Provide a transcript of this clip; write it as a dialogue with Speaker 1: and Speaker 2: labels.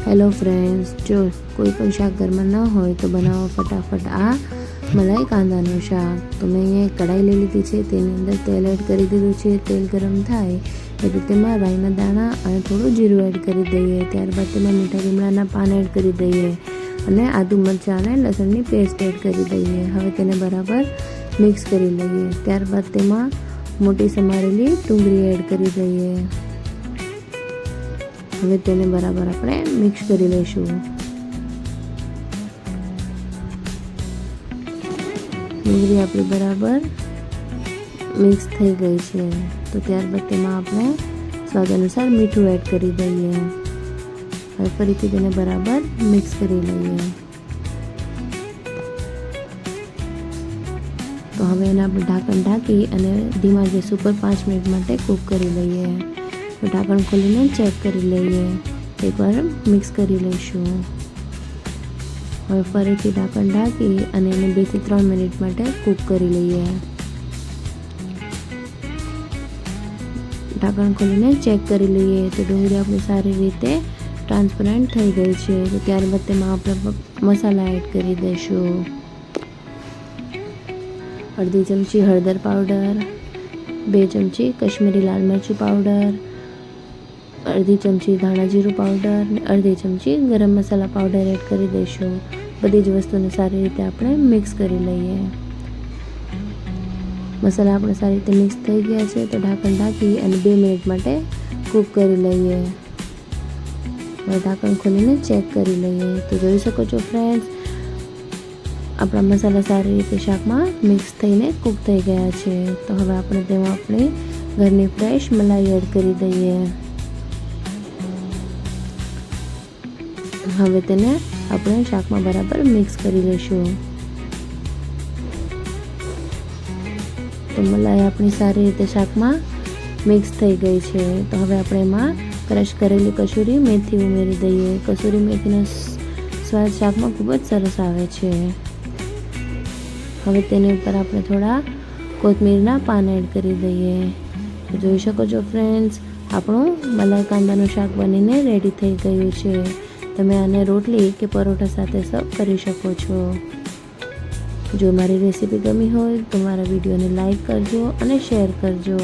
Speaker 1: Hello friends, જો કોઈ પણ શાક ઘરમાં ન હોય તો બનાવો ફટાફટ આ મલાઈ કાંદાનું શાક. તો મેં અહીંયા એક કઢાઈ લઈ લીધી છે, તેની અંદર તેલ એડ કરી દીધું છે. તેલ ગરમ થાય એટલે તેમાં રાઈના દાણા અને થોડું જીરું એડ કરી દઈએ. ત્યારબાદ તેમાં મીઠા લીમડાના પાન એડ કરી દઈએ અને આદુ મરચાં અને લસણની પેસ્ટ એડ કરી દઈએ. હવે તેને બરાબર મિક્સ કરી લઈએ. ત્યારબાદ તેમાં મોટી સમારેલી ડુંગળી એડ કરી દઈએ. હવે તેને બરાબર આપણે મિક્સ કરી લઈશું. ડુંગળી આપણી બરાબર મિક્સ થઈ ગઈ છે, તો ત્યારબાદ તેમાં આપણે સ્વાદ અનુસાર મીઠું એડ કરી દઈએ. હવે ફરીથી તેને બરાબર મિક્સ કરી લઈએ. તો હવે એને આપણે ઢાંકણ ઢાંકી અને ધીમા ગેસ ઉપર 5 મિનિટ માટે કૂક કરી લઈએ. તો ઢાંકણ ખોલીને ચેક કરી લઈએ. એકવાર મિક્સ કરી લઈશું. હવે ફરીથી ઢાંકણ ઢાંકી અને એને 2 થી 3 મિનિટ માટે કૂક કરી લઈએ. ઢાંકણ ખોલીને ચેક કરી લઈએ તો ડુંગળી આપણી સારી રીતે ટ્રાન્સપરન્ટ થઈ ગઈ છે. તો ત્યારબાદ તેમાં આપણે મસાલા એડ કરી દઈશું. અડધી ચમચી હળદર પાવડર, 2 ચમચી કશ્મીરી લાલ મરચું પાવડર, અડધી ચમચી ધાણા જીરું પાવડર અને અડધી ચમચી ગરમ મસાલા પાવડર એડ કરી દઈશું. બધી જ વસ્તુને સારી રીતે આપણે મિક્સ કરી લઈએ. મસાલા આપણે સારી રીતે મિક્સ થઈ ગયા છે, તો ઢાંકણ ઢાંકી અને 2 મિનિટ માટે કૂક કરી લઈએ. હવે ઢાંકણ ખોલીને ચેક કરી લઈએ. તો જોઈ શકો છો ફ્રેન્ડ્સ, આપણા મસાલા સારી રીતે શાકમાં મિક્સ થઈને કૂક થઈ ગયા છે. તો હવે આપણે તેમાં આપણી ઘરની ફ્રેશ મલાઈ એડ કરી દઈએ. હવે તેને આપણે શાકમાં બરાબર મિક્સ કરી લઈશું. તો મલાઈ આપણી સારી રીતે શાકમાં મિક્સ થઈ ગઈ છે. તો હવે આપણે એમાં ક્રશ કરેલી કસૂરી મેથી ઉમેરી દઈએ. કસૂરી મેથીનો સ્વાદ શાકમાં ખૂબ જ સરસ આવે છે. હવે તેની ઉપર આપણે થોડા કોથમીરના પાન એડ કરી દઈએ. તો જોઈ શકો છો ફ્રેન્ડ્સ, આપણું મલાઈ કાંદાનું શાક બનીને રેડી થઈ ગયું છે. તમે આને રોટલી કે પરોઠા સાથે સર્વ કરી શકો છો. જો મારી રેસીપી ગમી હોય તો મારા વિડીયોને લાઈક કરજો અને શેર કરજો.